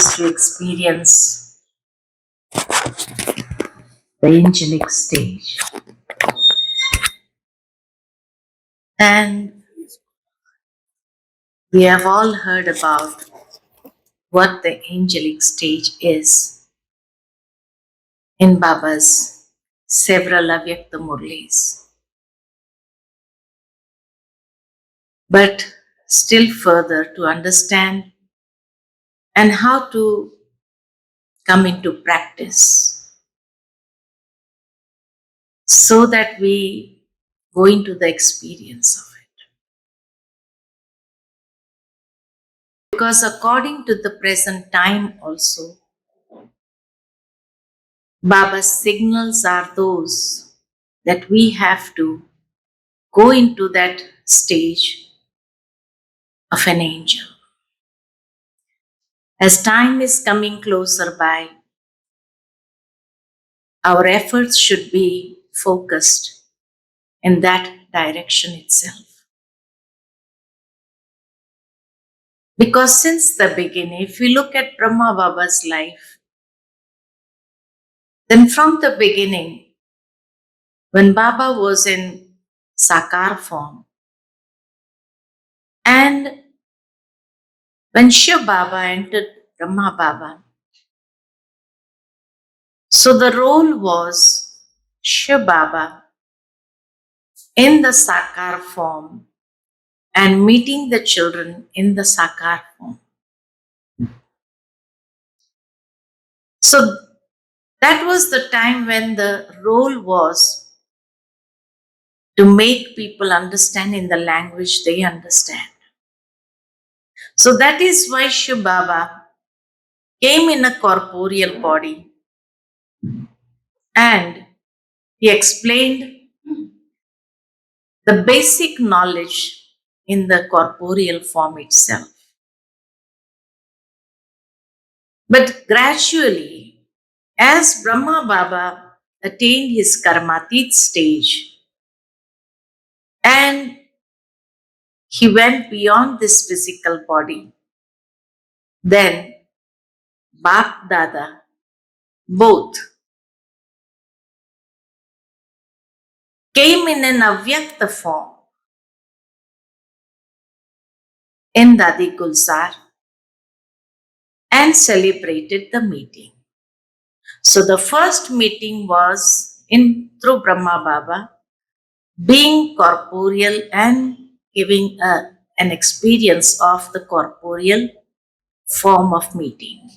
is to experience the angelic stage. And we have all heard about what the angelic stage is in Baba's several Avyakta Murlis. But still further to understand and how to come into practice so that we go into the experience of it. Because according to the present time also, Baba's signals are those that we have to go into that stage of an angel. As time is coming closer by, our efforts should be focused in that direction itself. Because since the beginning, if we look at Brahma Baba's life, then from the beginning, when Baba was in Sakar form, and when Shiv Baba entered Brahma Baba, so the role was Shiv Baba in the Sakar form and meeting the children in the Sakar form. So that was the time when the role was to make people understand in the language they understand. So that is why Shiv Baba came in a corporeal body and he explained the basic knowledge in the corporeal form itself. But gradually, as Brahma Baba attained his karmatit stage and he went beyond this physical body, then Bap Dada, both came in an avyakta form in Dadi Gulzar and celebrated the meeting. So the first meeting was through Brahma Baba, being corporeal and giving an experience of the corporeal form of meeting.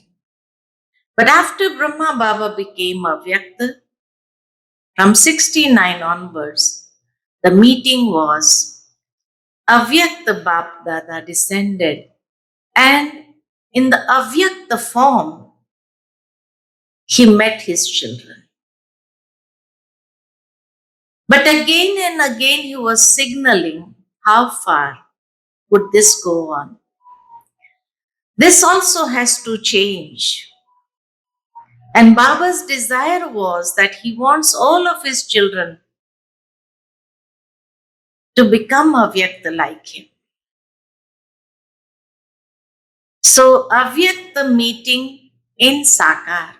But after Brahma Baba became Avyakta, from 69 onwards, the meeting was Avyakta Bap Dada descended, and in the Avyakta form, he met his children. But again and again he was signaling how far would this go on. This also has to change. And Baba's desire was that he wants all of his children to become Avyakta like him. So Avyakta meeting in Sakar.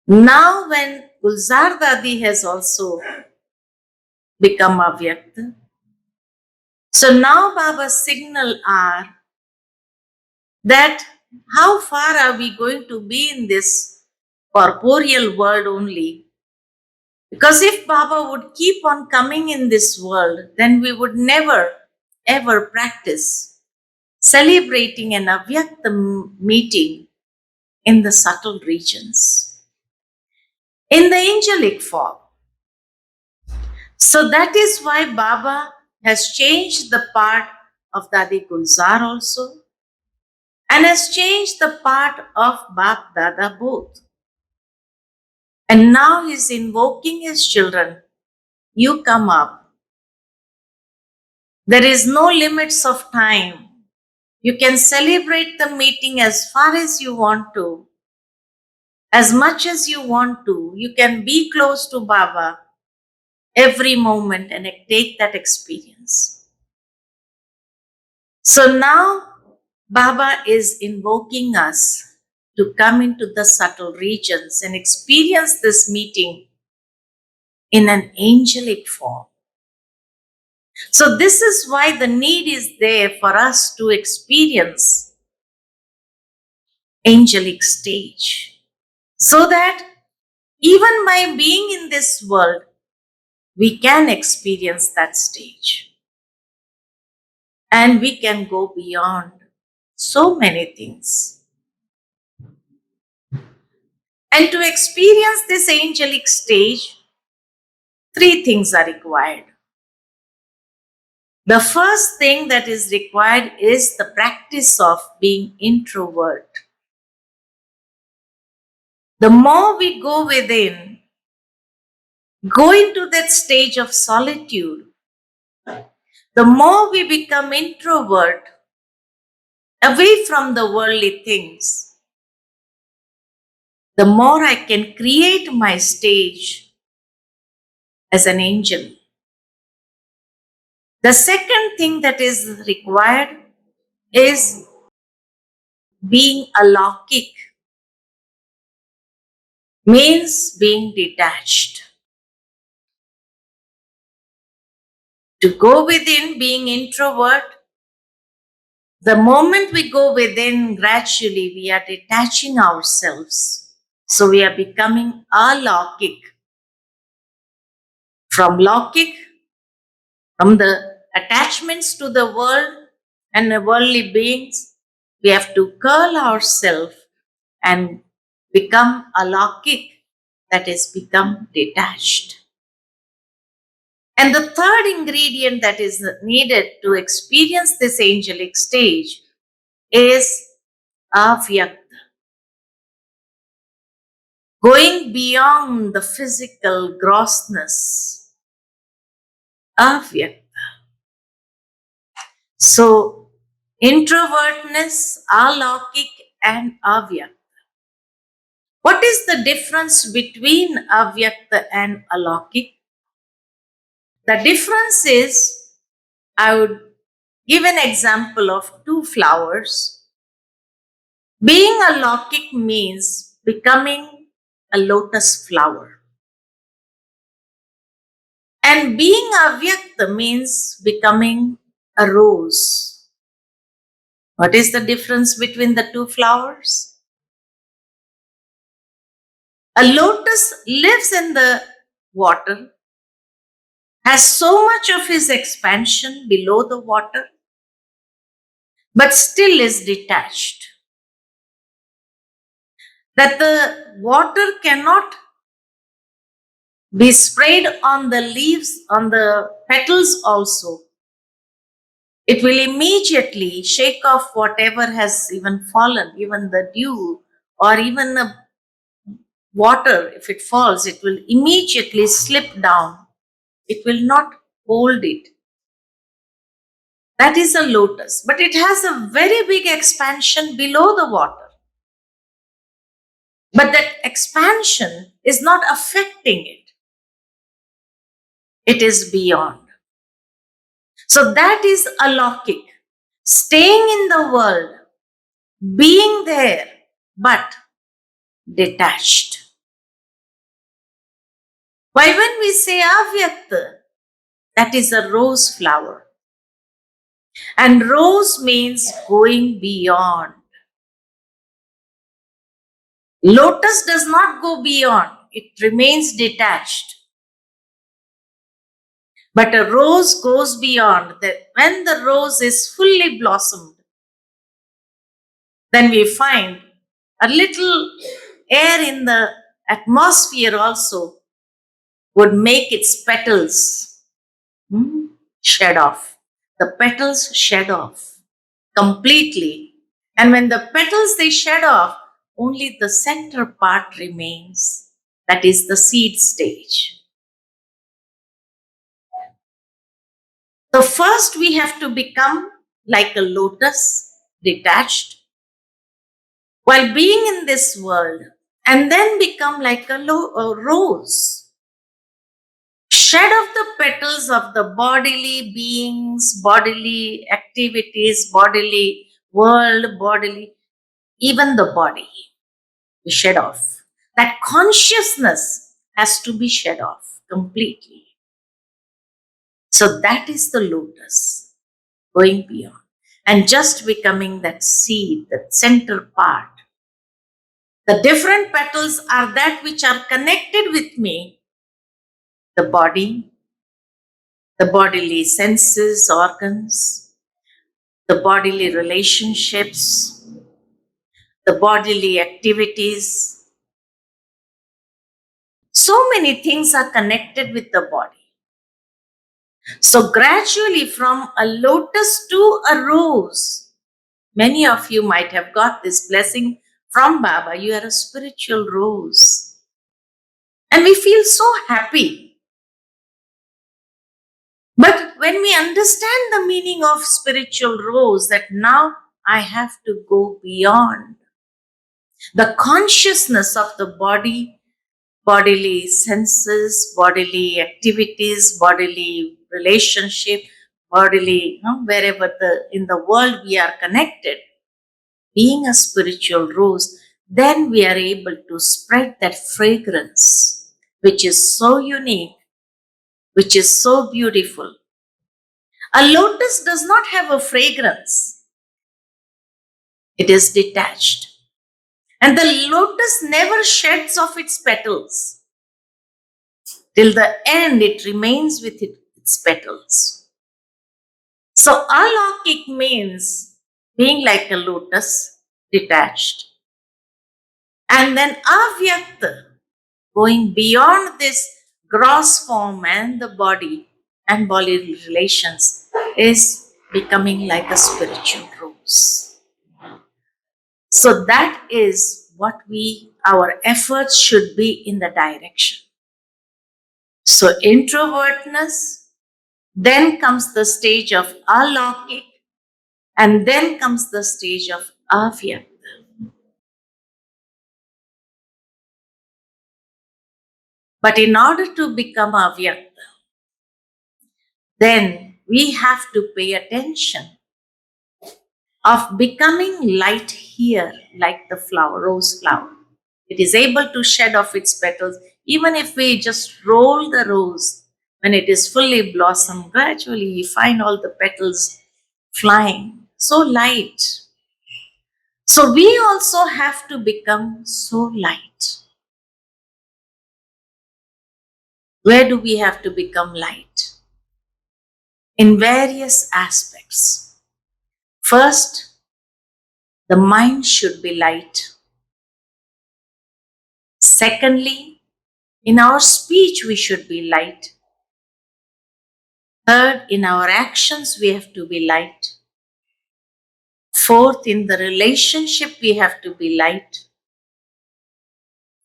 Now when Gulzar Dadi has also become Avyakta, so now Baba's signal are that how far are we going to be in this corporeal world only? Because if Baba would keep on coming in this world, then we would never ever practice celebrating an Avyakta meeting in the subtle regions, in the angelic form. So that is why Baba has changed the part of Dadi Gulzar also and has changed the part of Bap Dada both. And now he's invoking his children, you come up. There is no limits of time. You can celebrate the meeting as far as you want to, as much as you want to. You can be close to Baba every moment and take that experience. So now Baba is invoking us to come into the subtle regions and experience this meeting in an angelic form. So this is why the need is there for us to experience angelic stage. So that even by being in this world, we can experience that stage. And we can go beyond so many things. And to experience this angelic stage, three things are required. The first thing that is required is the practice of being introvert. The more we go within, go into that stage of solitude, the more we become introvert, away from the worldly things, the more I can create my stage as an angel. The second thing that is required is being alaukic, means being detached. To go within, being introvert, the moment we go within, gradually we are detaching ourselves. So we are becoming alaukic. From laukic, from the attachments to the world and the worldly beings, we have to curl ourselves and become alaukic, that is, become detached. And the third ingredient that is needed to experience this angelic stage is avyakta, going beyond the physical grossness. Avyakta. So, introvertness, alaukic, and avyakta. What is the difference between avyakta and alaukic? The difference is, I would give an example of two flowers. Being alaukic means becoming a lotus flower. And being avyakta means becoming a rose. What is the difference between the two flowers? A lotus lives in the water, has so much of his expansion below the water, but still is detached. That the water cannot be sprayed on the leaves, on the petals also. It will immediately shake off whatever has even fallen, even the dew or even the water. If it falls, it will immediately slip down. It will not hold it. That is a lotus, but it has a very big expansion below the water. But that expansion is not affecting it. It is beyond. So that is alaukic. Staying in the world, being there, but detached. Why, when we say avyakta, that is a rose flower. And rose means going beyond. Lotus does not go beyond, it remains detached. But a rose goes beyond. That when the rose is fully blossomed, then we find a little air in the atmosphere also would make its petals shed off. The petals shed off completely. And when the petals they shed off, only the center part remains. That is the seed stage. So first we have to become like a lotus, detached, while being in this world, and then become like a rose. Shed off the petals of the bodily beings, bodily activities, bodily world, bodily, even the body, we shed off. That consciousness has to be shed off completely. So that is the lotus, going beyond and just becoming that seed, that center part. The different petals are that which are connected with me, the body, the bodily senses, organs, the bodily relationships, the bodily activities. So many things are connected with the body. So gradually from a lotus to a rose, many of you might have got this blessing from Baba. You are a spiritual rose. And we feel so happy. But when we understand the meaning of spiritual rose, that now I have to go beyond the consciousness of the body, bodily senses, bodily activities, bodily relationship, bodily, wherever in the world we are connected, being a spiritual rose, then we are able to spread that fragrance, which is so unique, which is so beautiful. A lotus does not have a fragrance. It is detached. And the lotus never sheds off its petals. Till the end, it remains with its petals. So, alaukik means being like a lotus, detached. And then avyakta, going beyond this gross form and the body and bodily relations, is becoming like a spiritual rose. So that is what our efforts should be in the direction. So introvertness, then comes the stage of alaukik, and then comes the stage of avyakta. But in order to become avyakta, then we have to pay attention of becoming light here, like the flower, rose flower. It is able to shed off its petals. Even if we just roll the rose, when it is fully blossomed, gradually you find all the petals flying, so light. So we also have to become so light. Where do we have to become light? In various aspects. First, the mind should be light. Secondly, in our speech, we should be light. Third, in our actions, we have to be light. Fourth, in the relationship, we have to be light.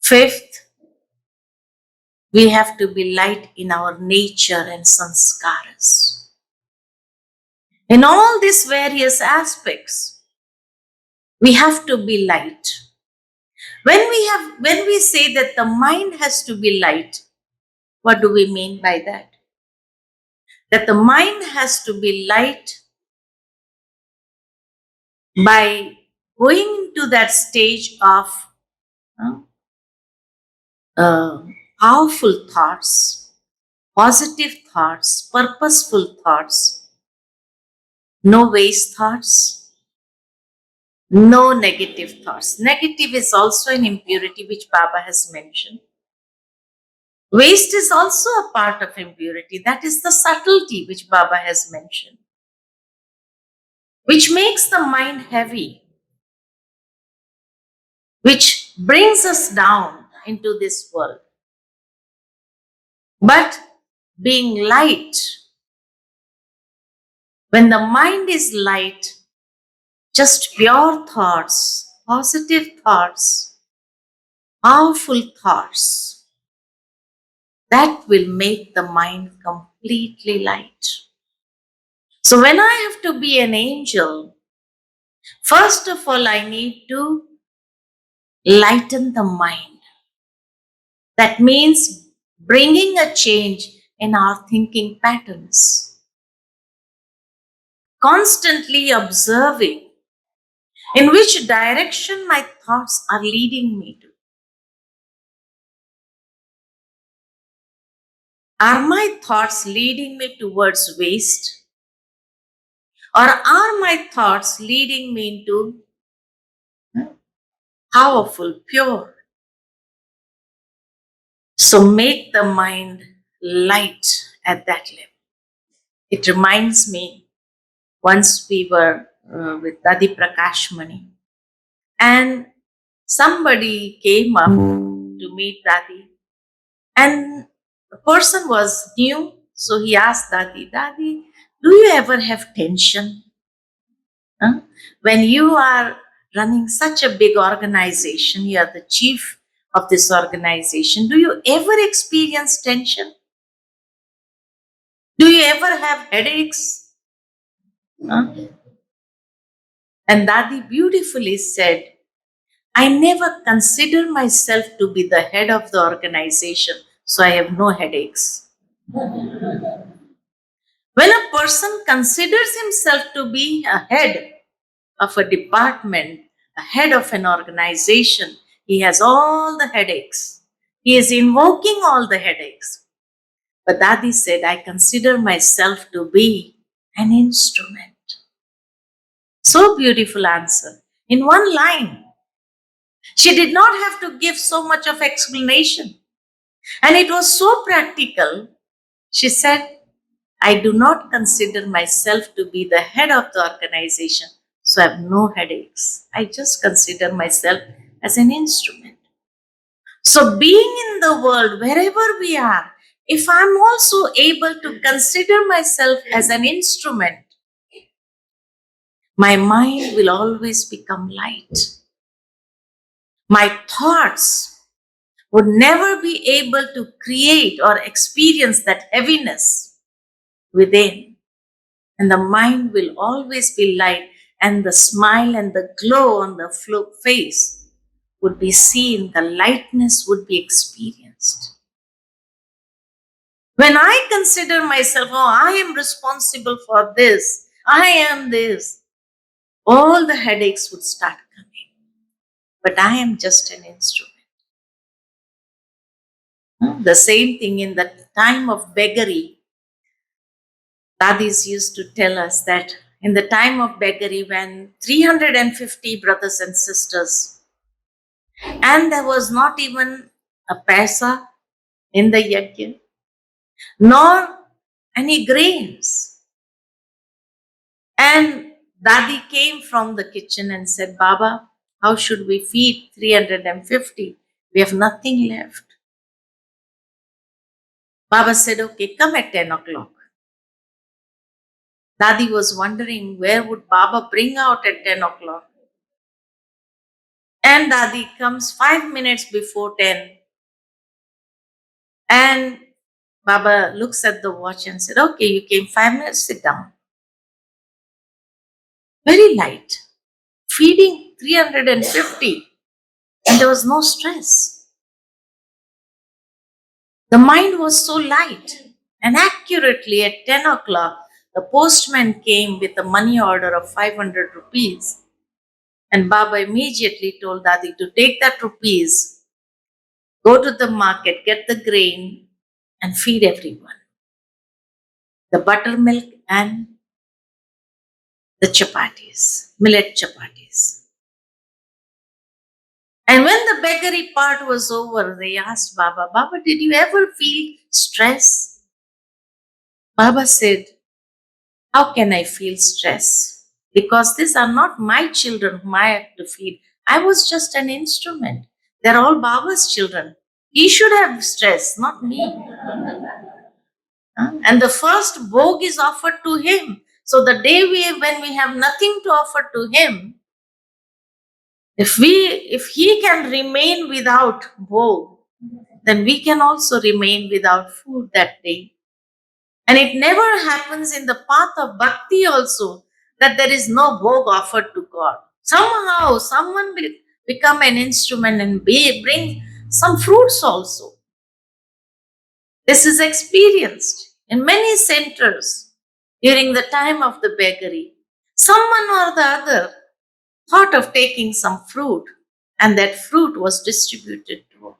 Fifth, we have to be light in our nature and sanskaras. In all these various aspects, we have to be light. When we say that the mind has to be light, what do we mean by that? That the mind has to be light by going into that stage of powerful thoughts, positive thoughts, purposeful thoughts, no waste thoughts, no negative thoughts. Negative is also an impurity which Baba has mentioned. Waste is also a part of impurity. That is the subtlety which Baba has mentioned, which makes the mind heavy, which brings us down into this world. But being light, when the mind is light, just pure thoughts, positive thoughts, powerful thoughts, that will make the mind completely light. So when I have to be an angel, first of all, I need to lighten the mind. That means bringing a change in our thinking patterns. Constantly observing In which direction my thoughts are leading me to? Are my thoughts leading me towards waste? Or are my thoughts leading me into powerful, pure? So make the mind light at that level. It reminds me, once we were with Dadi Prakashmani, and somebody came up to meet Dadi, and the person was new, so he asked Dadi, Dadi, do you ever have tension? Huh? When you are running such a big organization, you are the chief of this organization, do you ever experience tension? Do you ever have headaches? Huh? And Dadi beautifully said, I never consider myself to be the head of the organization, so I have no headaches. When a person considers himself to be a head of a department, a head of an organization, he has all the headaches. He is invoking all the headaches. But Dadi said, I consider myself to be an instrument. So beautiful answer. In one line. She did not have to give so much of explanation. And it was so practical. She said, I do not consider myself to be the head of the organization, so I have no headaches. I just consider myself as an instrument. So, being in the world, wherever we are, if I'm also able to consider myself as an instrument, my mind will always become light. My thoughts would never be able to create or experience that heaviness within. And the mind will always be light, and the smile and the glow on the face would be seen, the lightness would be experienced. When I consider myself, oh, I am responsible for this, I am this, all the headaches would start coming. But I am just an instrument. The same thing in the time of beggary. Dadis used to tell us that in the time of beggary, when 350 brothers and sisters, and there was not even a paisa in the yajna, nor any grains. And Dadi came from the kitchen and said, Baba, how should we feed 350? We have nothing left. Baba said, okay, come at 10 o'clock. Dadi was wondering where would Baba bring out at 10 o'clock. And Dadi comes 5 minutes before 10. And Baba looks at the watch and said, okay, you came 5 minutes, sit down. Very light. Feeding 350. And there was no stress. The mind was so light. And accurately at 10 o'clock, the postman came with a money order of 500 rupees. And Baba immediately told Dadi to take that rupees, go to the market, get the grain, and feed everyone. The buttermilk and the chapatis, millet chapatis. And when the beggary part was over, they asked Baba, Baba, did you ever feel stress? Baba said, how can I feel stress? Because these are not my children whom I have to feed. I was just an instrument. They're all Baba's children. He should have stress, not me. And the first bhog is offered to him. So the day when we have nothing to offer to him, if he can remain without bhog, then we can also remain without food that day. And it never happens in the path of bhakti also that there is no bhog offered to God. Somehow someone will become an instrument and bring some fruits also. This is experienced in many centers during the time of the beggary. Someone or the other thought of taking some fruit, and that fruit was distributed to all.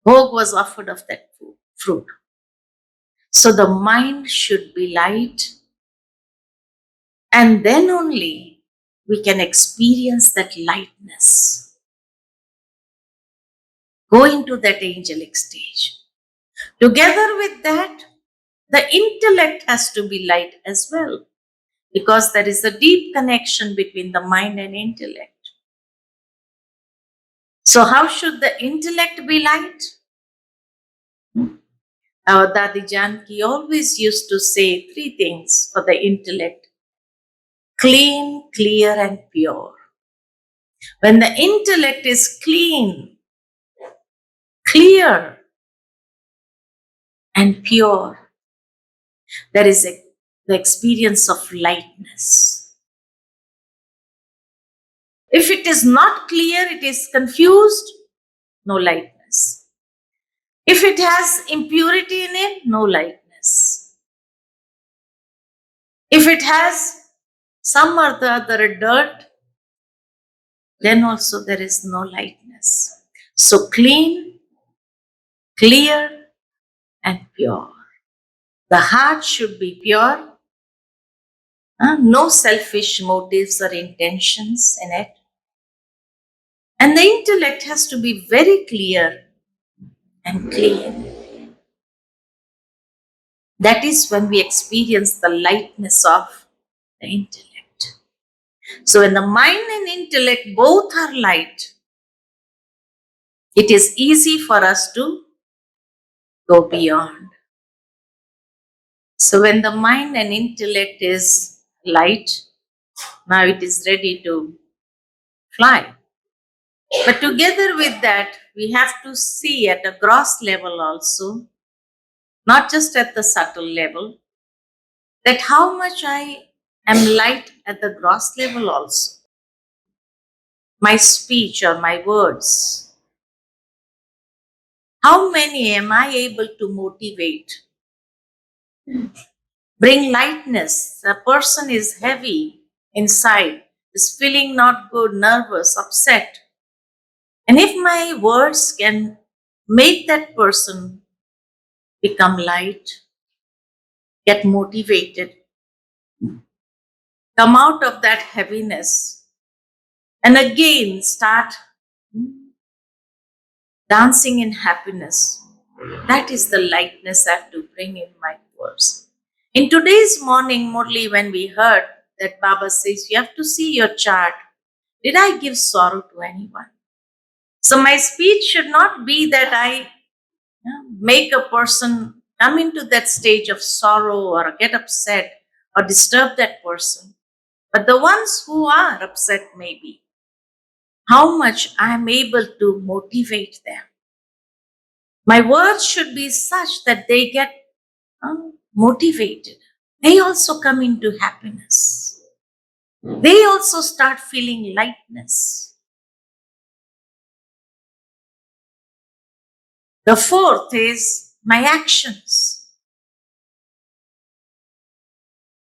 Bhog was offered of that fruit. So the mind should be light, and then only we can experience that lightness. Go into that angelic stage. Together with that, the intellect has to be light as well, because there is a deep connection between the mind and intellect. So how should the intellect be light? Our Dadi Janki always used to say three things for the intellect: clean, clear, and pure. When the intellect is clean, clear, and pure, there is the experience of lightness. If it is not clear, it is confused, no lightness. If it has impurity in it, no lightness. If it has some or the other dirt, then also there is no lightness. So clean, clear, and pure. The heart should be pure, no selfish motives or intentions in it. And the intellect has to be very clear and clean. That is when we experience the lightness of the intellect. So when the mind and intellect both are light, it is easy for us to go beyond. So when the mind and intellect is light, now it is ready to fly. But together with that, we have to see at a gross level also, not just at the subtle level, that how much I am light at the gross level also. My speech or my words, how many am I able to motivate? Bring lightness. A person is heavy inside, is feeling not good, nervous, upset. And if my words can make that person become light, get motivated, come out of that heaviness, and again start dancing in happiness. That is the lightness I have to bring in my words. In today's morning, Murli, when we heard that Baba says, you have to see your chart. Did I give sorrow to anyone? So my speech should not be that I make a person come into that stage of sorrow or get upset or disturb that person. But the ones who are upset, maybe, how much I am able to motivate them. My words should be such that they get motivated. They also come into happiness. They also start feeling lightness. The fourth is my actions.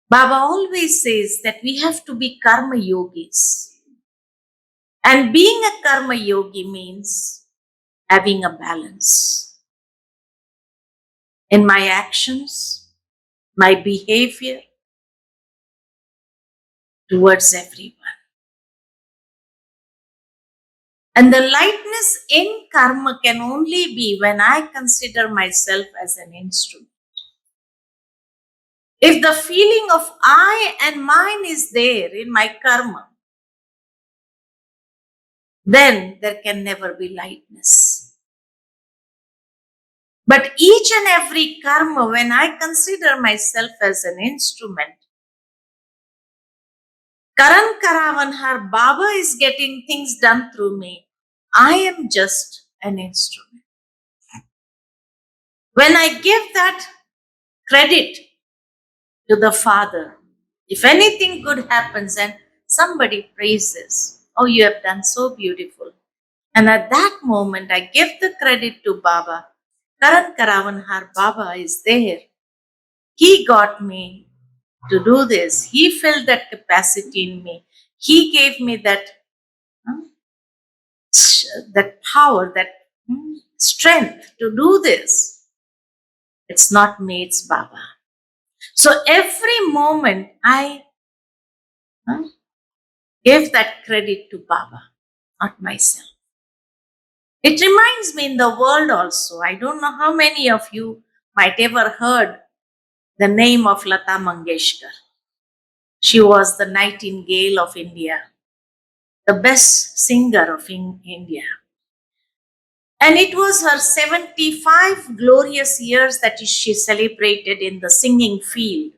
Baba always says that we have to be karma yogis. And being a karma yogi means having a balance in my actions, my behavior towards everyone. And the lightness in karma can only be when I consider myself as an instrument. If the feeling of I and mine is there in my karma, then there can never be lightness. But each and every karma, when I consider myself as an instrument, Karan Karavanhar, Baba is getting things done through me. I am just an instrument. When I give that credit to the Father, if anything good happens and somebody praises, oh, you have done so beautiful. And at that moment, I give the credit to Baba. Karan Karavanhar, Baba is there. He got me to do this. He felt that capacity in me. He gave me that, that power, that strength to do this. It's not me, it's Baba. So every moment I give that credit to Baba, not myself. It reminds me in the world also. I don't know how many of you might ever heard the name of Lata Mangeshkar. She was the Nightingale of India, the best singer of India. And it was her 75 glorious years that she celebrated in the singing field.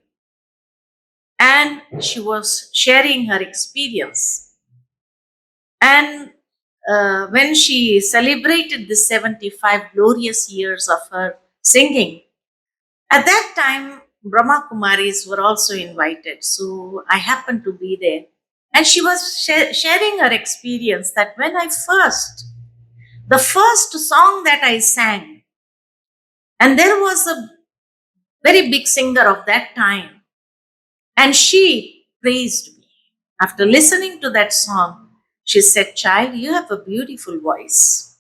And she was sharing her experience. And when she celebrated the 75 glorious years of her singing, at that time, Brahma Kumaris were also invited. So I happened to be there. And she was sharing her experience that when the first song that I sang, and there was a very big singer of that time, and she praised me. After listening to that song, she said, "Child, you have a beautiful voice."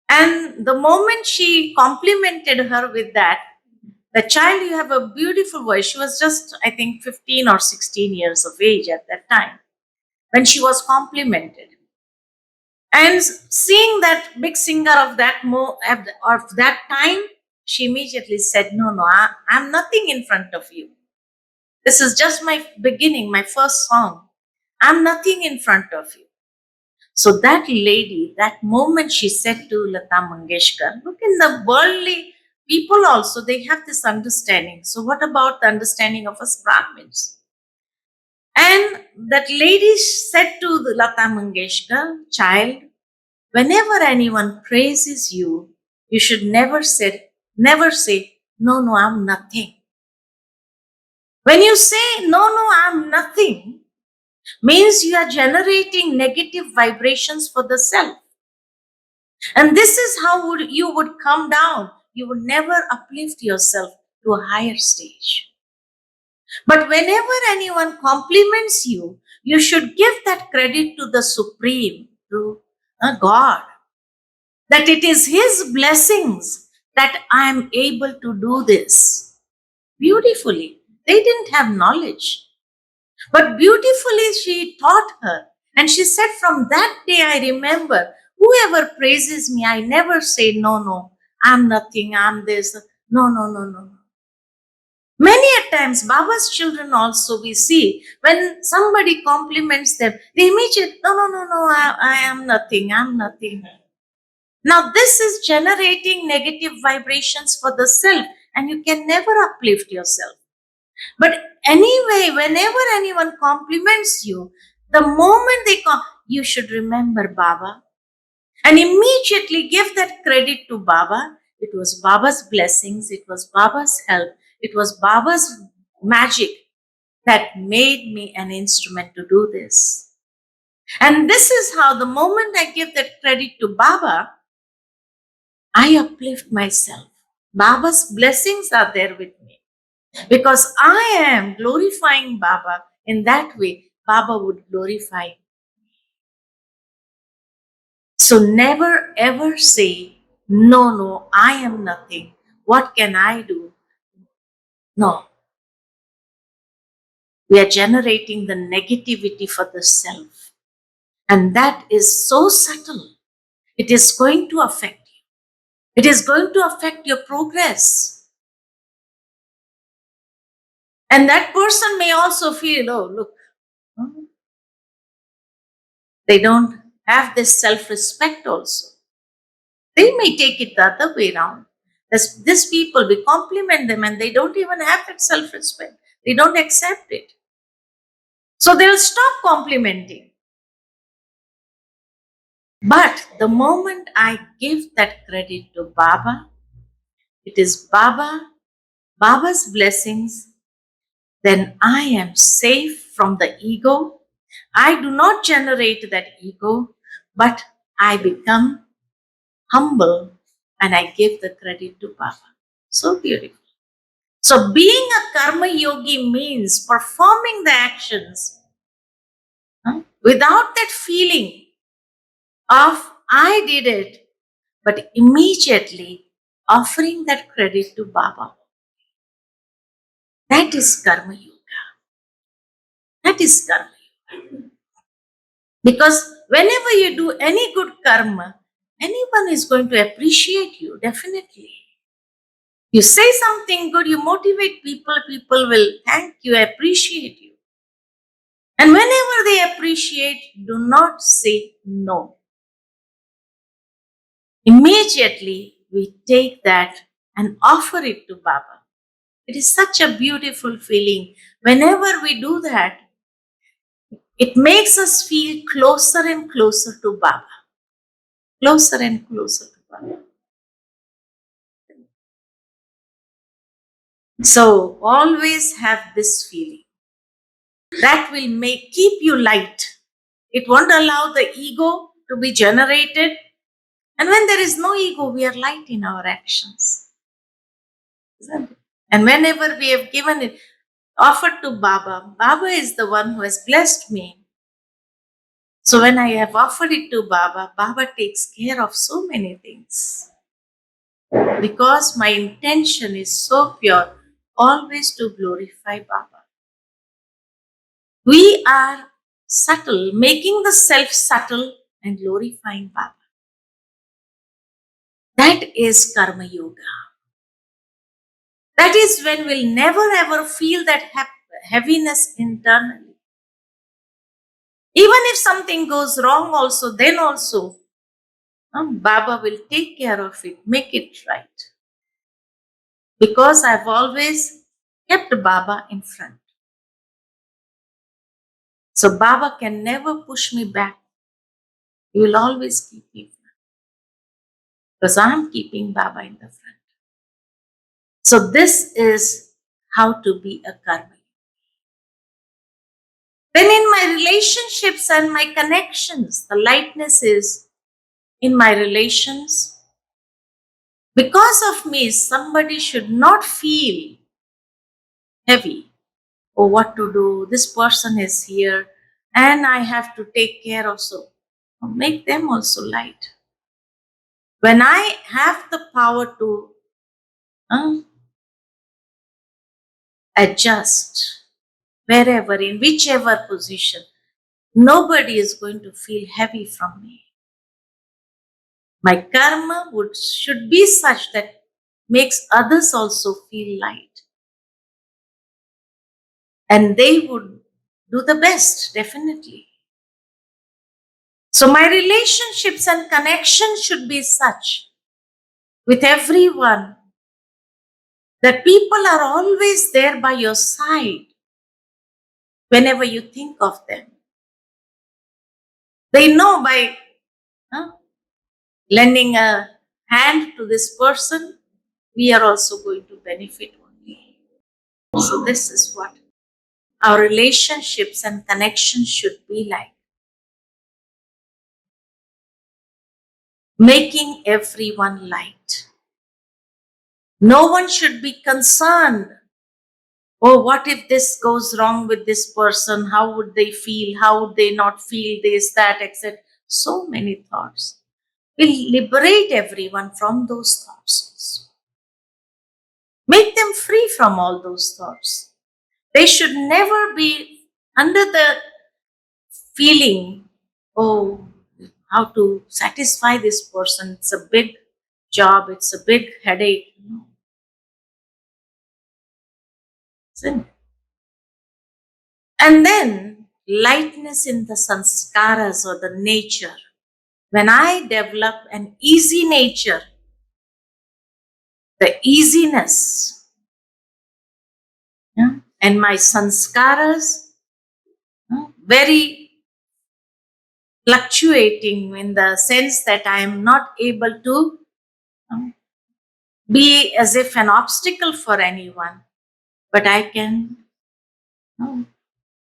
And the moment she complimented her with that, "The child, you have a beautiful voice." She was just, I think, 15 or 16 years of age at that time when she was complimented. And seeing that big singer of that time, she immediately said, "No, no, I'm nothing in front of you. This is just my beginning, my first song. I'm nothing in front of you." So that lady, that moment she said to Lata Mangeshkar, look, in the worldly people also, they have this understanding. So what about the understanding of us Brahmins? And that lady said to the Lata Mangeshkar, "Child, whenever anyone praises you, you should never say, no, no, I'm nothing. When you say, no, no, I'm nothing, means you are generating negative vibrations for the self. And this is how you would come down. You would never uplift yourself to a higher stage. But whenever anyone compliments you, you should give that credit to the Supreme, to God, that it is His blessings that I am able to do this beautifully." They didn't have knowledge, but beautifully she taught her. And she said, "From that day, I remember whoever praises me, I never say, no, no, I'm nothing, I'm this. No, no, no, no." Many a times, Baba's children also, we see when somebody compliments them, they immediately, "No, no, no, no, I am nothing, I'm nothing." Now, this is generating negative vibrations for the self, and you can never uplift yourself. But anyway, whenever anyone compliments you, the moment you should remember Baba and immediately give that credit to Baba. It was Baba's blessings, it was Baba's help, it was Baba's magic that made me an instrument to do this. And this is how the moment I give that credit to Baba, I uplift myself. Baba's blessings are there with me. Because I am glorifying Baba in that way, Baba would glorify. So never ever say, no, no, I am nothing. What can I do? No. We are generating the negativity for the self. And that is so subtle. It is going to affect you. It is going to affect your progress. And that person may also feel, oh, look, they don't have this self-respect also. They may take it the other way around. These people, we compliment them and they don't even have that self-respect. They don't accept it. So they'll stop complimenting. But the moment I give that credit to Baba, it is Baba's blessings, then I am safe from the ego. I do not generate that ego, but I become humble and I give the credit to Baba. So beautiful. So being a karma yogi means performing the actions without that feeling of I did it, but immediately offering that credit to Baba. That is Karma Yoga. That is Karma Yoga. Because whenever you do any good karma, anyone is going to appreciate you, definitely. You say something good, you motivate people, people will thank you, appreciate you. And whenever they appreciate, do not say no. Immediately, we take that and offer it to Baba. It is such a beautiful feeling. Whenever we do that, it makes us feel closer and closer to Baba. Closer and closer to Baba. So always have this feeling. That will keep you light. It won't allow the ego to be generated. And when there is no ego, we are light in our actions. Isn't it? And whenever we have given it, offered to Baba, Baba is the one who has blessed me. So when I have offered it to Baba, Baba takes care of so many things. Because my intention is so pure, always to glorify Baba. We are subtle, making the self subtle and glorifying Baba. That is Karma Yoga. That is when we'll never ever feel that heaviness internally. Even if something goes wrong also, then also, Baba will take care of it, make it right. Because I've always kept Baba in front. So Baba can never push me back. He will always keep me front. Because I'm keeping Baba in the front. So this is how to be a karma. Then in my relationships and my connections, the lightness is in my relations. Because of me, somebody should not feel heavy. Or what to do, this person is here and I have to take care of, so make them also light. When I have the power to adjust wherever, in whichever position, nobody is going to feel heavy from me. My karma should be such that makes others also feel light. And they would do the best, definitely. So my relationships and connections should be such with everyone that people are always there by your side whenever you think of them. They know by lending a hand to this person, we are also going to benefit only. So this is what our relationships and connections should be like. Making everyone light. No one should be concerned. Oh, what if this goes wrong with this person? How would they feel? How would they not feel this, that, etc.? So many thoughts. We'll liberate everyone from those thoughts. Make them free from all those thoughts. They should never be under the feeling, oh, how to satisfy this person. It's a big job. It's a big headache. No. And then lightness in the sanskaras or the nature. When I develop an easy nature, the easiness, and my sanskaras very fluctuating in the sense that I am not able to be as if an obstacle for anyone, but I can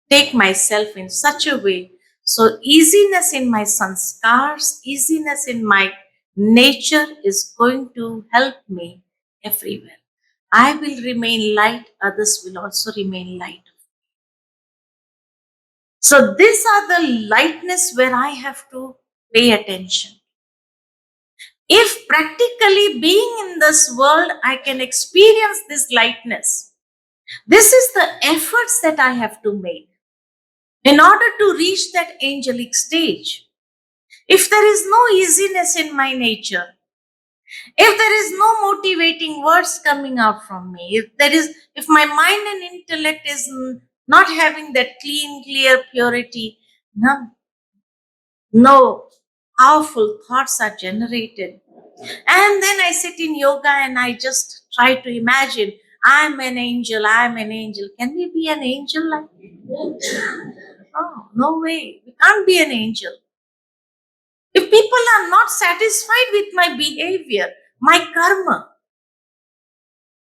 take myself in such a way. So easiness in my sanskars, easiness in my nature is going to help me everywhere. I will remain light, others will also remain light. So these are the lightness where I have to pay attention. If practically being in this world, I can experience this lightness, this is the efforts that I have to make in order to reach that angelic stage. If there is no easiness in my nature, if there is no motivating words coming out from me, if my mind and intellect is not having that clean, clear purity, no powerful thoughts are generated. And then I sit in yoga and I just try to imagine I'm an angel, I'm an angel. Can we be an angel like that? Oh, no way. We can't be an angel. If people are not satisfied with my behavior, my karma,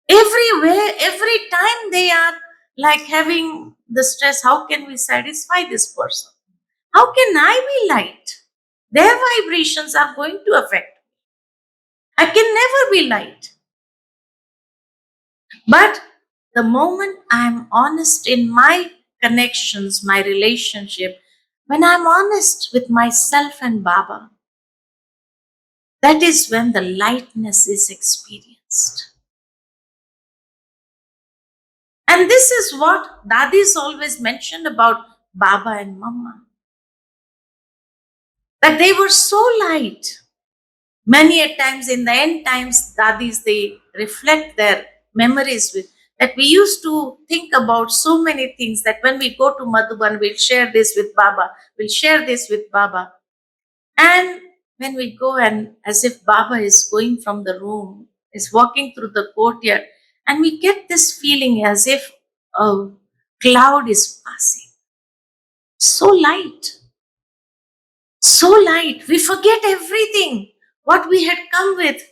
everywhere, every time they are like having the stress, how can we satisfy this person? How can I be light? Their vibrations are going to affect. I can never be light. But the moment I'm honest in my connections, my relationship, when I'm honest with myself and Baba, that is when the lightness is experienced. And this is what Dadis always mentioned about Baba and Mama. That they were so light. Many a times in the end times, Dadis, they reflect their memories with that we used to think about so many things that when we go to Madhuban, we'll share this with Baba, we'll share this with Baba. And when we go and as if Baba is going from the room, is walking through the courtyard, and we get this feeling as if a cloud is passing. So light, so light. We forget everything, what we had come with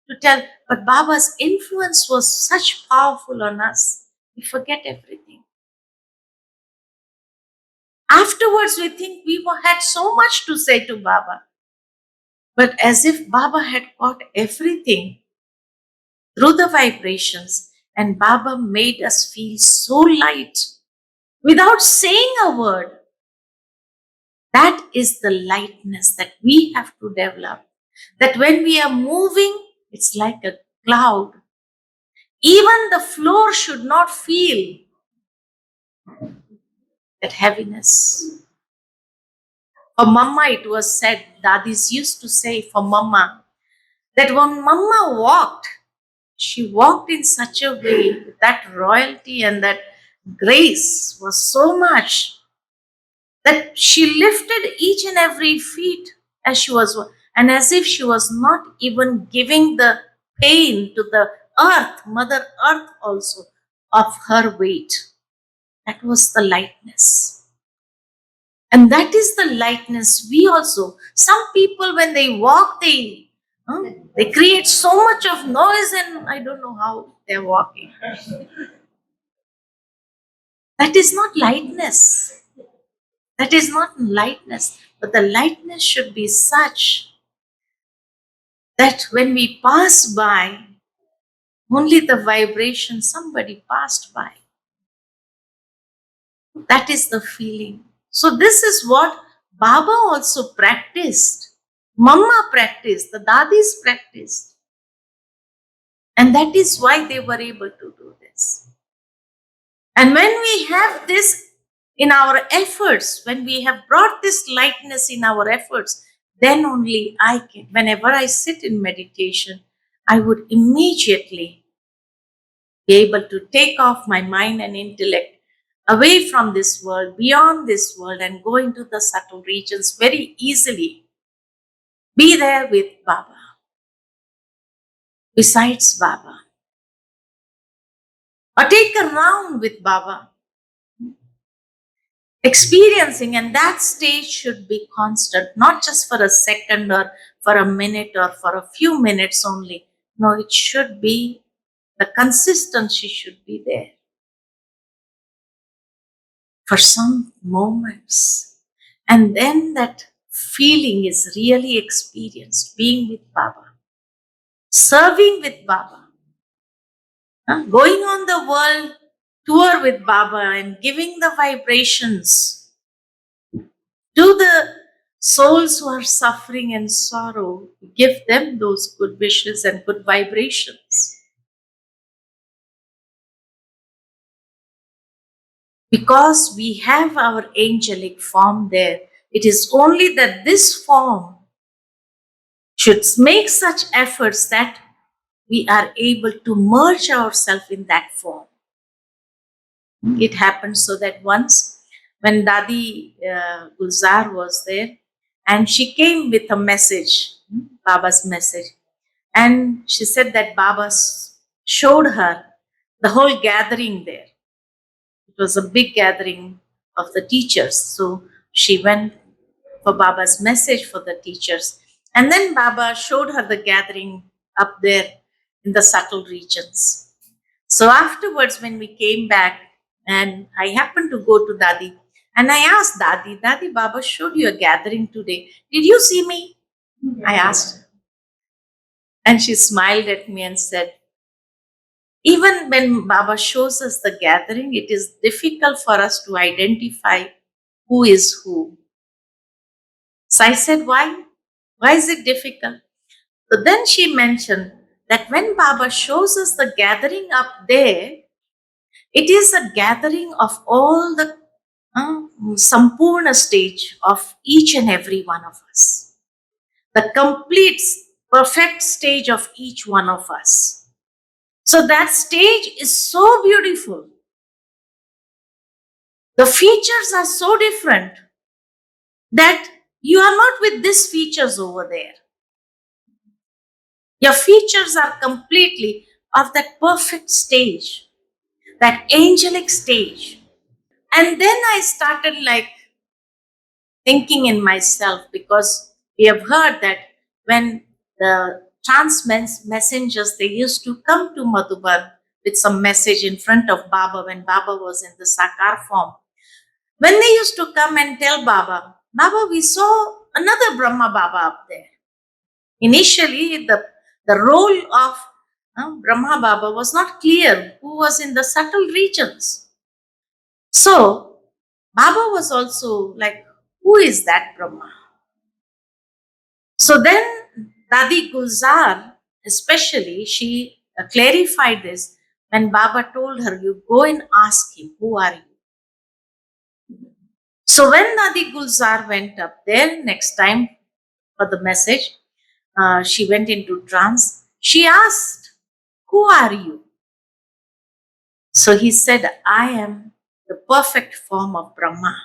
to tell. But Baba's influence was such powerful on us. We forget everything. Afterwards, we think we had so much to say to Baba. But as if Baba had caught everything through the vibrations, and Baba made us feel so light without saying a word. That is the lightness that we have to develop. That when we are moving, it's like a cloud. Even the floor should not feel that heaviness. For Mama, it was said, Dadis used to say for Mama, that when Mama walked, she walked in such a way that royalty and that grace was so much that she lifted each and every feet as she was, and as if she was not even giving the pain to the earth, Mother Earth also, of her weight. That was the lightness. And that is the lightness we also, some people when they walk, they create so much of noise and I don't know how they're walking. That is not lightness. That is not lightness. But the lightness should be such that when we pass by, only the vibration, somebody passed by. That is the feeling. So this is what Baba also practiced. Mama practiced, the Dadis practiced. And that is why they were able to do this. And when we have this in our efforts, when we have brought this lightness in our efforts, then only I can, whenever I sit in meditation, I would immediately be able to take off my mind and intellect away from this world, beyond this world, and go into the subtle regions very easily. Be there with Baba, besides Baba, or take a round with Baba, experiencing, and that stage should be constant, not just for a second or for a minute or for a few minutes only. No, it should be, the consistency should be there for some moments. And then that feeling is really experienced, being with Baba, serving with Baba, going on the world tour with Baba and giving the vibrations To the souls who are suffering and sorrow, give them those good wishes and good vibrations. Because we have our angelic form there, it is only that this form should make such efforts that we are able to merge ourselves in that form. It happened so that once when Dadi Gulzar was there, and she came with a message, Baba's message, and she said that Baba showed her the whole gathering there. It was a big gathering of the teachers. So she went for Baba's message for the teachers. And then Baba showed her the gathering up there in the subtle regions. So afterwards, when we came back, and I happened to go to Dadi, and I asked Dadi, Dadi, Baba showed you a gathering today. Did you see me? I asked. And she smiled at me and said, even when Baba shows us the gathering, it is difficult for us to identify who is who. So I said, why? Why is it difficult? So then she mentioned that when Baba shows us the gathering up there, it is a gathering of all the Sampurna stage of each and every one of us. The complete, perfect stage of each one of us. So that stage is so beautiful. The features are so different that you are not with these features over there. Your features are completely of that perfect stage, that angelic stage. And then I started like thinking in myself, because we have heard that when the messengers, they used to come to Madhuban with some message in front of Baba when Baba was in the Sakar form. When they used to come and tell Baba, Baba, we saw another Brahma Baba up there. Initially, the role of Brahma Baba was not clear, who was in the subtle regions. So, Baba was also like, who is that Brahma? So then, Dadi Gulzar, especially, she clarified this when Baba told her, you go and ask him, who are you? So when Dadi Gulzar went up there next time for the message, she went into trance. She asked, who are you? So he said, I am the perfect form of Brahma.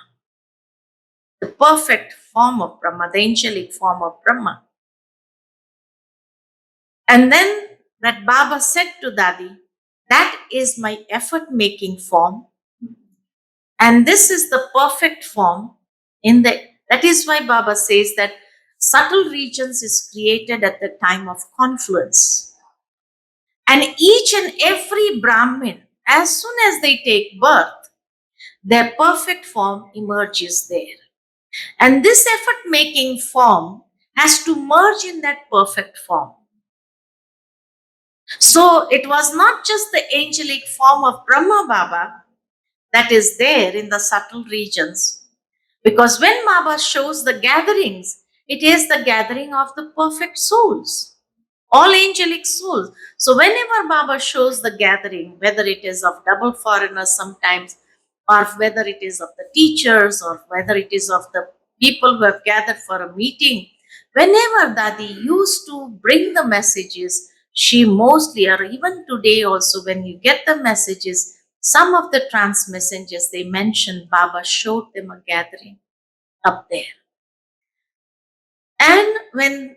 The perfect form of Brahma, the angelic form of Brahma. And then that Baba said to Dadi, that is my effort-making form. And this is the perfect form. That is why Baba says that subtle regions is created at the time of confluence. And each and every Brahmin, as soon as they take birth, their perfect form emerges there. And this effort-making form has to merge in that perfect form. So it was not just the angelic form of Brahma Baba that is there in the subtle regions. Because when Baba shows the gatherings, it is the gathering of the perfect souls, all angelic souls. So whenever Baba shows the gathering, whether it is of double foreigners sometimes, or whether it is of the teachers, or whether it is of the people who have gathered for a meeting, whenever Dadi used to bring the messages, she mostly, or even today also, when you get the messages, some of the trance messengers, they mentioned Baba showed them a gathering up there. And when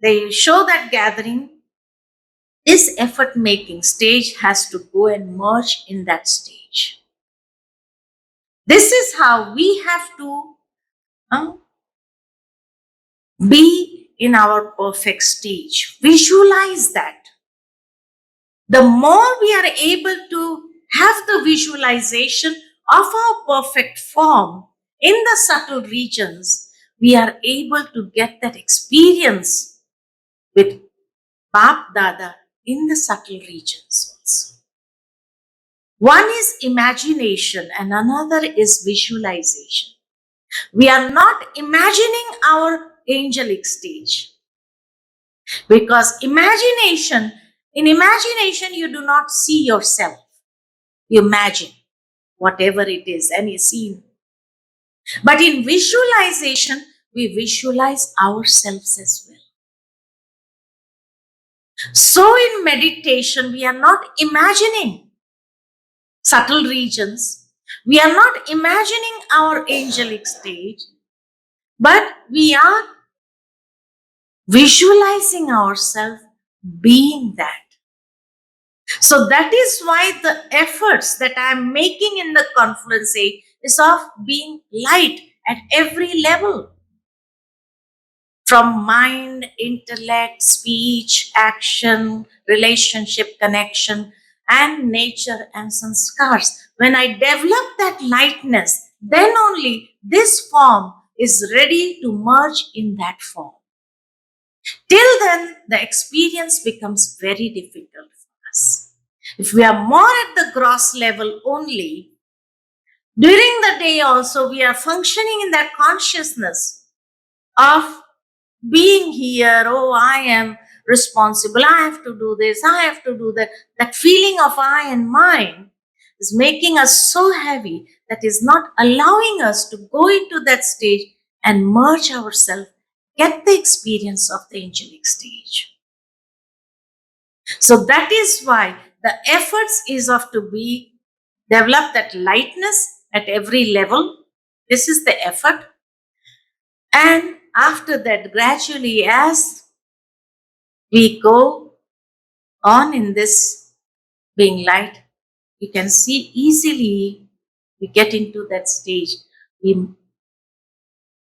they show that gathering, this effort making stage has to go and merge in that stage. This is how we have to be in our perfect stage. Visualize that. The more we are able to have the visualization of our perfect form in the subtle regions, we are able to get that experience with Bap Dada in the subtle regions also. One is imagination and another is visualization. We are not imagining our angelic stage, because in imagination, you do not see yourself. You imagine whatever it is, any scene. But in visualization, we visualize ourselves as well. So in meditation, we are not imagining subtle regions. We are not imagining our angelic stage, but we are visualizing ourselves being that. So that is why the efforts that I am making in the conference is of being light at every level. From mind, intellect, speech, action, relationship, connection, and nature and sanskars. When I develop that lightness, then only this form is ready to merge in that form. Till then, the experience becomes very difficult for us. If we are more at the gross level only, during the day also we are functioning in that consciousness of being here. Oh, I am responsible, I have to do this, I have to do that. That feeling of I and mine is making us so heavy that is not allowing us to go into that stage and merge ourselves, get the experience of the angelic stage. So that is why the efforts is of to be develop that lightness at every level. This is the effort. And after that, gradually, as we go on in this being light, you can see easily we get into that stage.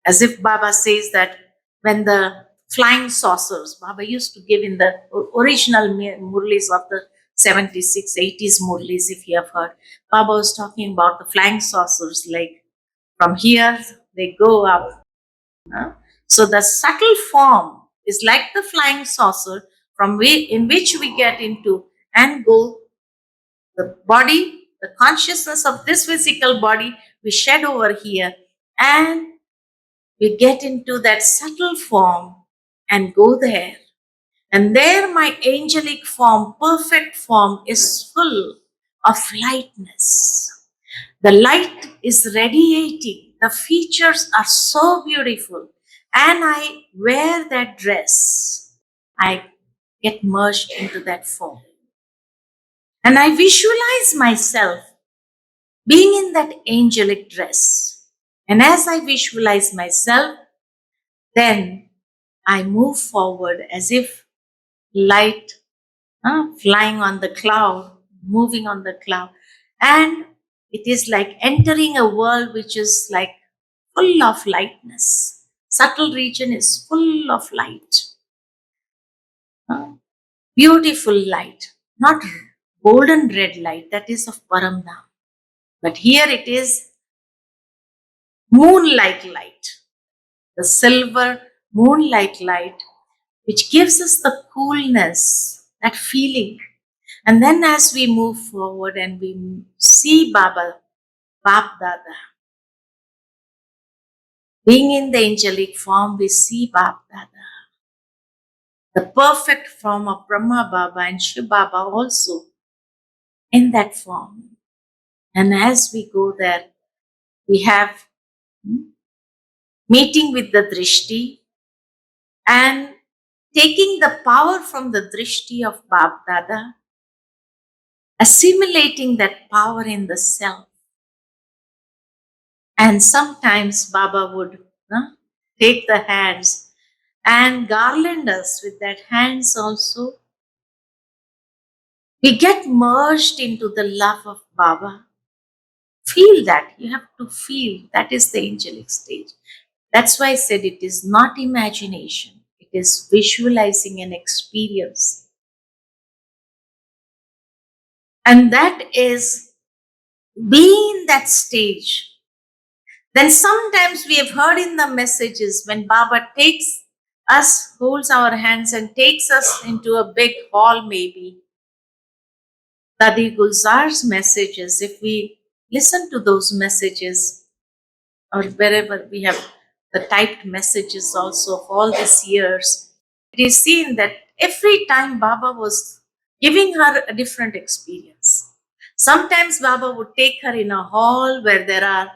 As if Baba says that when the flying saucers, Baba used to give in the original Murlis of the 76, 80s Murlis, if you have heard, Baba was talking about the flying saucers, like from here they go up. So the subtle form is like the flying saucer in which we get into and go the body, the consciousness of this physical body, we shed over here and we get into that subtle form and go there. And there my angelic form, perfect form is full of lightness. The light is radiating. The features are so beautiful. And I wear that dress. I get merged into that form. And I visualize myself being in that angelic dress. And as I visualize myself, then I move forward as if light flying on the cloud, moving on the cloud. And it is like entering a world which is like full of lightness. Subtle region is full of light. Beautiful light, not golden red light, that is of Paramdham. But here it is moon-like light, the silver moon-like light, which gives us the coolness, that feeling. And then as we move forward and we see Baba, Bap Dada, being in the angelic form, we see Bap Dada, the perfect form of Brahma Baba and Shiv Baba also in that form. And as we go there, we have meeting with the Drishti and taking the power from the Drishti of Bap Dada, assimilating that power in the self. And sometimes Baba would take the hands and garland us with that hands also. We get merged into the love of Baba. Feel that. You have to feel. That is the angelic stage. That's why I said it is not imagination. It is visualizing an experience. And that is being in that stage. Then sometimes we have heard in the messages when Baba takes us, holds our hands and takes us into a big hall maybe. Tadi Gulzar's messages, if we listen to those messages, or wherever we have the typed messages also of all these years, it is seen that every time Baba was giving her a different experience. Sometimes Baba would take her in a hall where there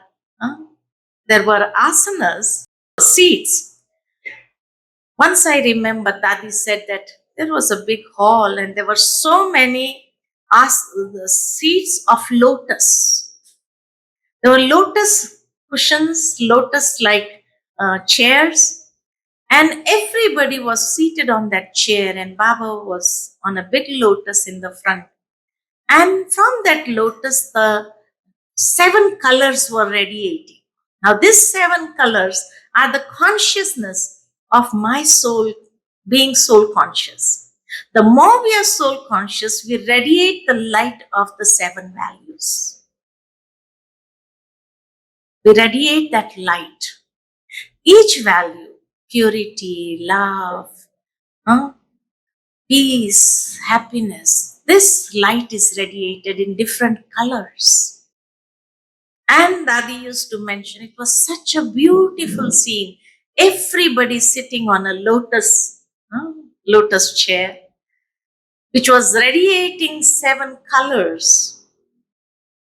were asanas, seats. Once I remember Dadi said that there was a big hall and there were so many seats of lotus. There were lotus cushions, lotus like chairs, and everybody was seated on that chair, and Baba was on a big lotus in the front. And from that lotus, the 7 colors were radiating. Now, these 7 colors are the consciousness of my soul being soul conscious. The more we are soul conscious, we radiate the light of the 7 values. We radiate that light. Each value, purity, love, peace, happiness, this light is radiated in different colors. And Dadi used to mention it was such a beautiful scene. Everybody sitting on a lotus chair, which was radiating 7 colors.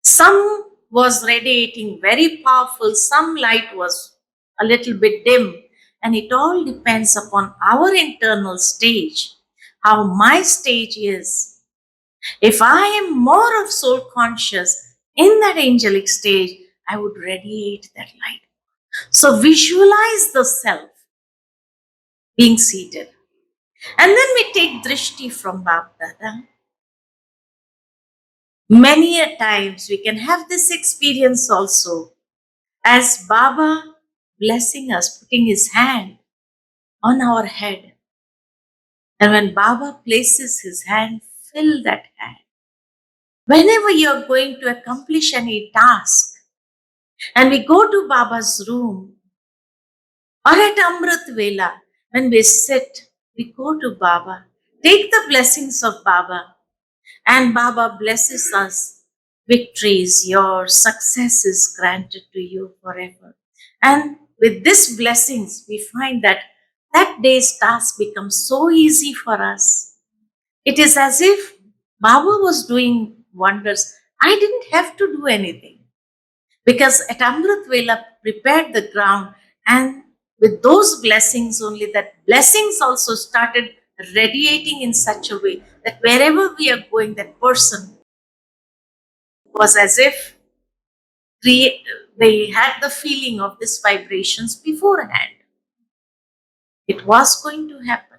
Some was radiating very powerful, some light was a little bit dim, and it all depends upon our internal stage, how my stage is. If I am more of soul conscious in that angelic stage, I would radiate that light. So visualize the self being seated. And then we take drishti from Bap Dada. Many a times we can have this experience also as Baba blessing us, putting his hand on our head. And when Baba places his hand, fill that hand. Whenever you're going to accomplish any task, and we go to Baba's room, or at Amrit Vela, when we sit, we go to Baba, take the blessings of Baba, and Baba blesses us. Victory is yours, success is granted to you forever. And with these blessings, we find that that day's task becomes so easy for us. It is as if Baba was doing wonders. I didn't have to do anything because at Amrit Vela prepared the ground, and with those blessings only, that blessings also started radiating in such a way that wherever we are going, that person was as if they had the feeling of these vibrations beforehand. It was going to happen.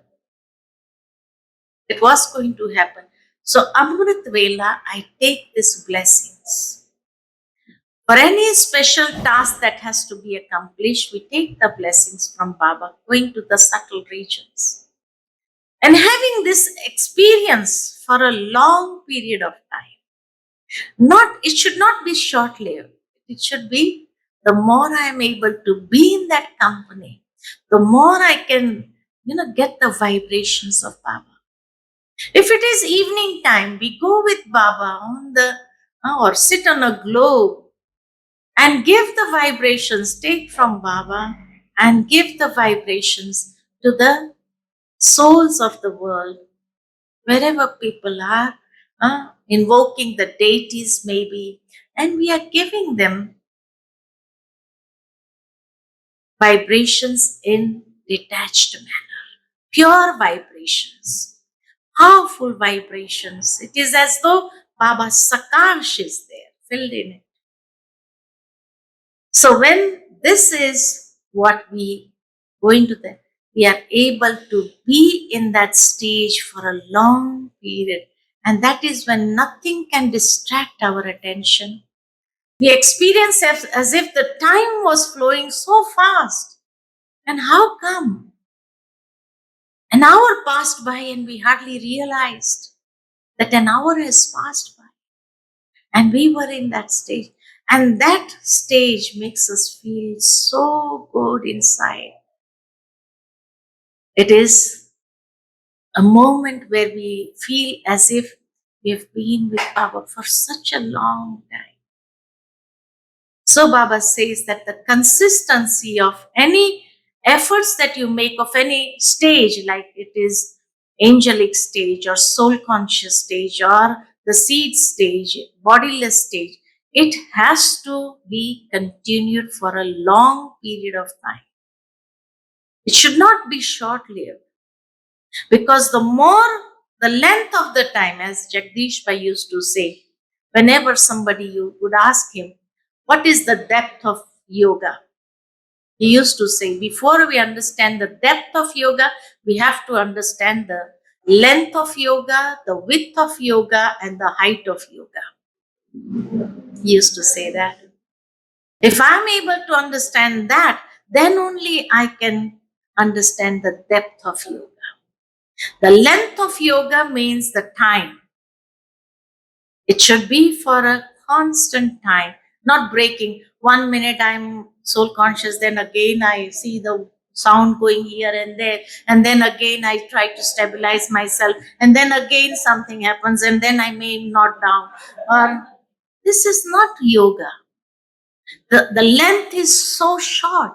It was going to happen. So Amrit Vela, I take these blessings. For any special task that has to be accomplished, we take the blessings from Baba, going to the subtle regions. And having this experience for a long period of time. It should not be short-lived. It should be the more I am able to be in that company, the more I can, get the vibrations of Baba. If it is evening time, we go with Baba or sit on a globe and give the vibrations, take from Baba and give the vibrations to the souls of the world, wherever people are, invoking the deities maybe, and we are giving them vibrations in detached manner, pure vibrations, powerful vibrations. It is as though Baba's Sakarsh is there, filled in it. So when this is what we go into we are able to be in that stage for a long period. And that is when nothing can distract our attention. We experience as if the time was flowing so fast. And how come? An hour passed by and we hardly realized that an hour has passed by. And we were in that stage. And that stage makes us feel so good inside. It is a moment where we feel as if we have been with Baba for such a long time. So Baba says that the consistency of any efforts that you make of any stage, like it is angelic stage or soul conscious stage or the seed stage, bodiless stage, it has to be continued for a long period of time. It should not be short lived, because the length of the time, as Jagdish Bhai used to say, whenever somebody you would ask him, what is the depth of yoga? He used to say, before we understand the depth of yoga, we have to understand the length of yoga, the width of yoga, and the height of yoga. He used to say that. If I'm able to understand that, then only I can understand the depth of yoga. The length of yoga means the time. It should be for a constant time, not breaking. 1 minute I'm soul conscious, then again I see the sound going here and there, and then again I try to stabilize myself, and then again something happens, and then I may not down. Or this is not yoga. The length is so short,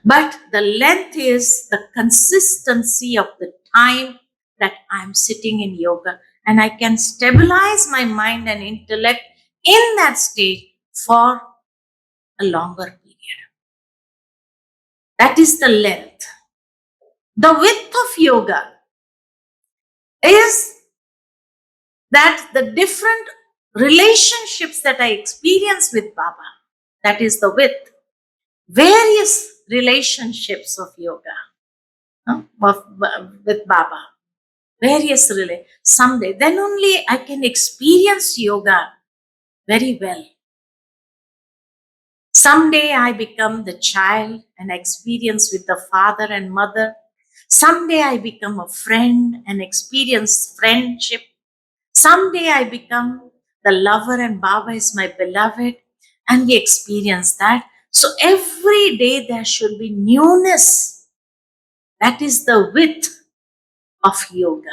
but the length is the consistency of the time that I'm sitting in yoga, and I can stabilize my mind and intellect in that state for a longer period. That is the length. The width of yoga is that the different relationships that I experience with Baba, that is the width. Various relationships of yoga, with Baba. Various someday, then only I can experience yoga very well. Someday I become the child and experience with the father and mother. Someday I become a friend and experience friendship. Someday I become the lover and Baba is my beloved, and we experience that. So every day there should be newness. That is the width of yoga.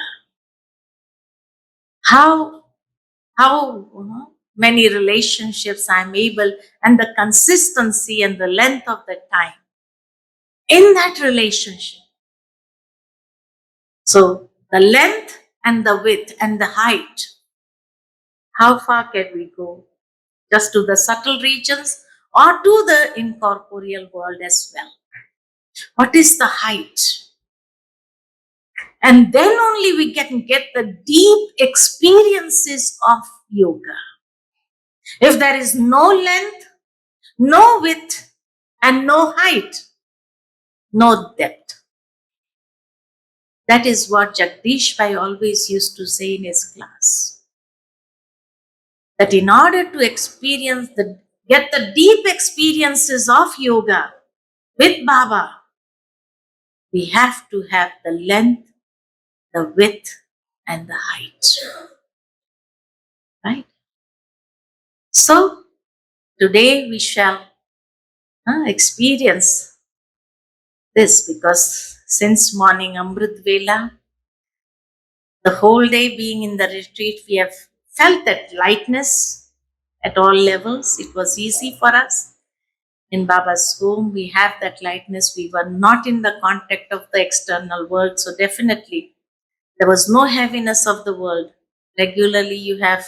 How many relationships I'm able, and the consistency and the length of the time in that relationship. So the length and the width and the height, how far can we go? Just to the subtle regions or to the incorporeal world as well? What is the height? And then only we can get the deep experiences of yoga. If there is no length, no width, and no height, no depth. That is what Jagdish Bhai always used to say in his class. That in order to get the deep experiences of yoga with Baba, we have to have the length, the width, and the height. Right? So, today we shall experience this, because since morning Amrit Vela, the whole day being in the retreat, we have felt that lightness at all levels. It was easy for us. In Baba's home, we have that lightness. We were not in the contact of the external world. So definitely, there was no heaviness of the world. Regularly, you have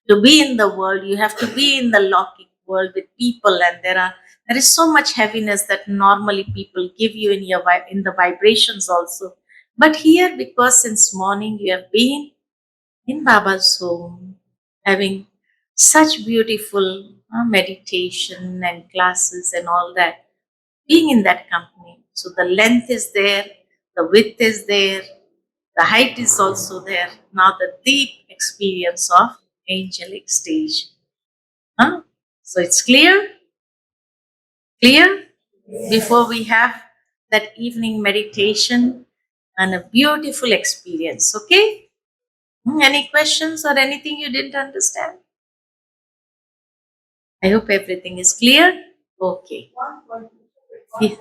to be in the world. You have to be in the Lockic world with people, and there is so much heaviness that normally people give you in the vibrations also. But here, because since morning you have been in Baba's home, having such beautiful meditation and classes and all that, being in that company. So the length is there, the width is there, the height is also there. Now the deep experience of angelic stage. So it's clear? Clear? Before we have that evening meditation and a beautiful experience. Okay? Any questions or anything you didn't understand? I hope everything is clear. Okay. Yeah.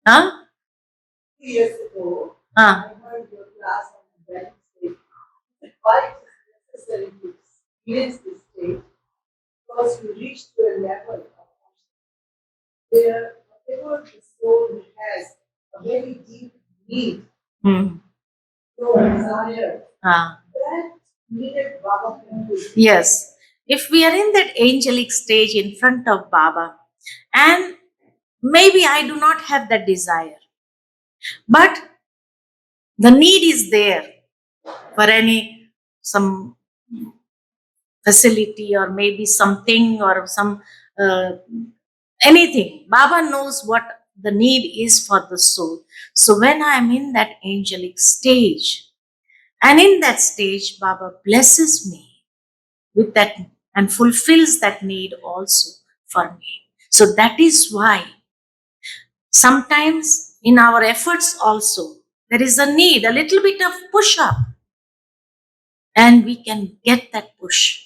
Huh? 2 years ago, Huh? I heard your class on the state. Why it is necessary to experience this state where whatever the soul has a very deep need, Hmm. so desire, Ah. that needed Baba can do. Yes. If we are in that angelic stage in front of Baba, and maybe I do not have that desire, but the need is there for some facility or maybe something or some uh, anything. Baba knows what the need is for the soul. So when I am in that angelic stage, and in that stage, Baba blesses me with that and fulfills that need also for me. So that is why sometimes in our efforts also, there is a need, a little bit of push up, and we can get that push.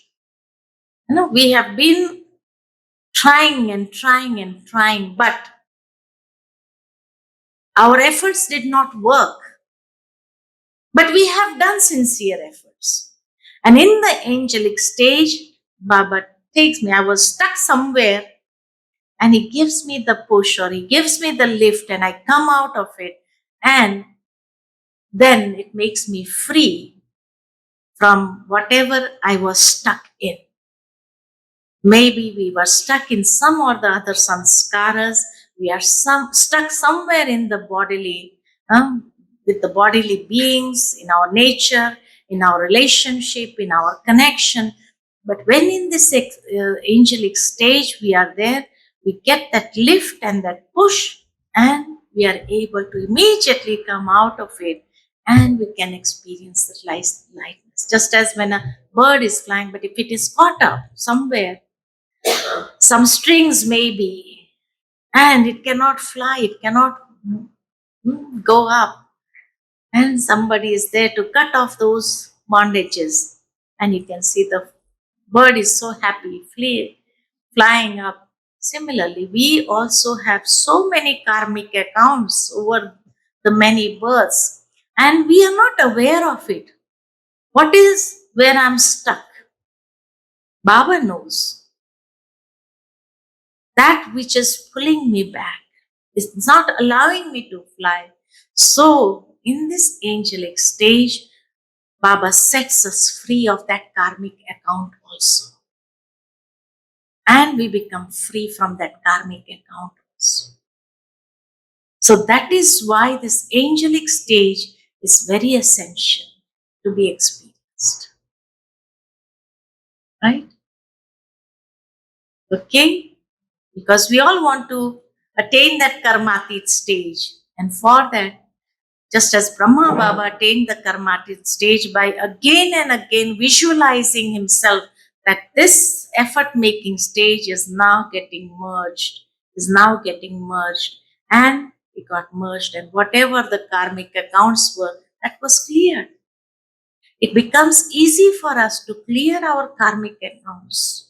We have been trying and trying and trying, but our efforts did not work. But we have done sincere efforts. And in the angelic stage, Baba takes me. I was stuck somewhere and he gives me the push or he gives me the lift and I come out of it. And then it makes me free from whatever I was stuck in. Maybe we were stuck in some or the other sanskaras. We are stuck somewhere in the bodily, with the bodily beings, in our nature, in our relationship, in our connection. But when in this angelic stage we are there, we get that lift and that push, and we are able to immediately come out of it, and we can experience the lightness. Just as when a bird is flying, but if it is caught up somewhere, some strings maybe, and it cannot fly, it cannot go up, and somebody is there to cut off those bondages, and you can see the bird is so happy flying up. Similarly, we also have so many karmic accounts over the many births, and we are not aware of it. What is where I'm stuck? Baba knows. That which is pulling me back is not allowing me to fly. So, in this angelic stage, Baba sets us free of that karmic account also. And we become free from that karmic account also. So, that is why this angelic stage is very essential to be experienced. Right? Okay? Because we all want to attain that karmatit stage. And for that, just as Brahma Baba attained the karmatit stage by again and again visualizing himself that this effort making stage is now getting merged, and it got merged, and whatever the karmic accounts were, that was cleared. It becomes easy for us to clear our karmic accounts.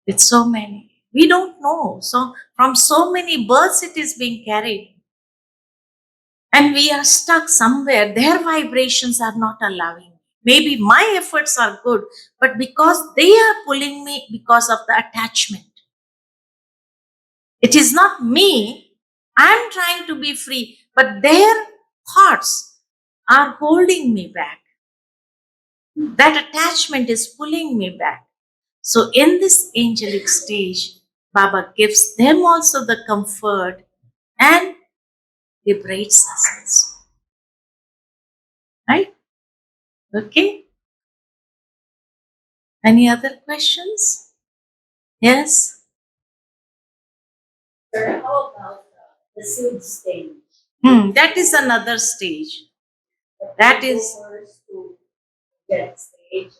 With so many. We don't know. So from so many births it is being carried. And we are stuck somewhere. Their vibrations are not allowing. Maybe my efforts are good, but because they are pulling me because of the attachment. It is not me. I'm trying to be free, but their thoughts are holding me back. That attachment is pulling me back. So in this angelic stage, Baba gives them also the comfort and liberates us also. Right? Okay. Any other questions? Yes? Sir, how about the seed stage? That is another stage. That is First to get stage,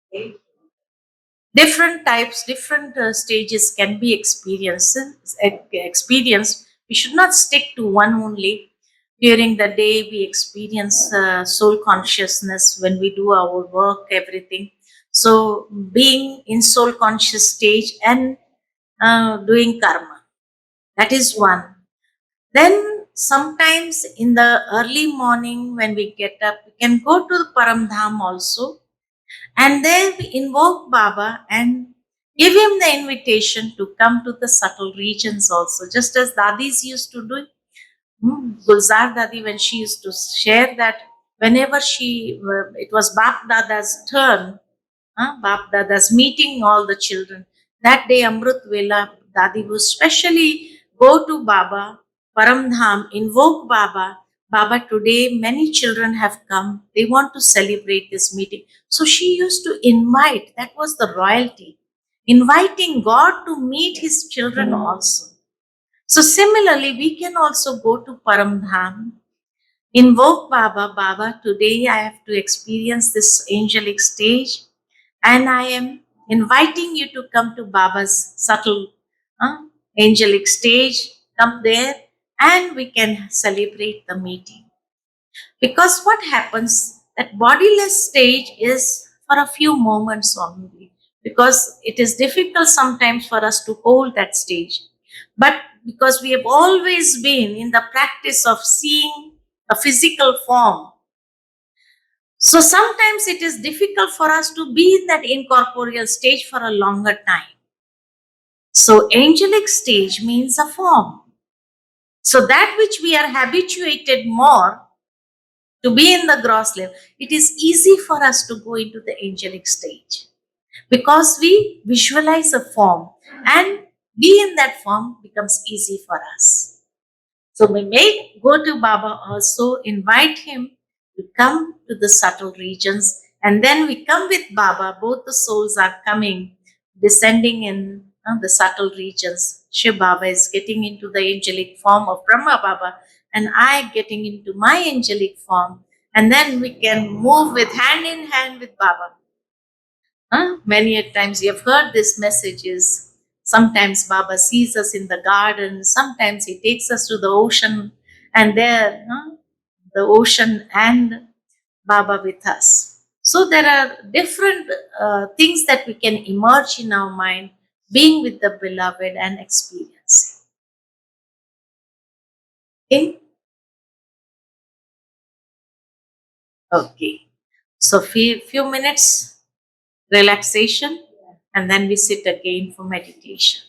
stage. different types, different stages can be experienced. We should not stick to one only. During the day, we experience soul consciousness when we do our work, everything. So, being in soul conscious stage and doing karma, that is one. Then, sometimes in the early morning when we get up, we can go to the Paramdham also, and there we invoke Baba, and Give him the invitation to come to the subtle regions also, just as dadis used to do. Gulzar Dadi, when she used to share that whenever it was Bap Dada's turn, Bap Dada's meeting all the children. That day, Amrut Vela, Dadi would specially go to Baba, Paramdham, invoke Baba. Baba, today many children have come. They want to celebrate this meeting. So she used to invite, that was the royalty, inviting God to meet his children also. So similarly, we can also go to Paramdham, invoke Baba. Baba, today I have to experience this angelic stage, and I am inviting you to come to Baba's subtle uh, angelic stage. Come there, and we can celebrate the meeting. Because what happens, that bodiless stage is for a few moments only, because it is difficult sometimes for us to hold that stage. But because we have always been in the practice of seeing a physical form, so sometimes it is difficult for us to be in that incorporeal stage for a longer time. So angelic stage means a form. So that which we are habituated more to be in the gross level, it is easy for us to go into the angelic stage because we visualize a form, and be in that form becomes easy for us. So we may go to Baba also, invite him to come to the subtle regions, and then we come with Baba. Both the souls are coming, descending in the subtle regions. Shiv Baba is getting into the angelic form of Brahma Baba, and I getting into my angelic form, and then we can move with hand in hand with Baba. Many a times you have heard these messages. Sometimes Baba sees us in the garden, sometimes he takes us to the ocean, and there, the ocean and Baba with us. So there are different things that we can emerge in our mind, being with the beloved and experiencing. Okay? Okay. So few minutes relaxation, and then we sit again for meditation.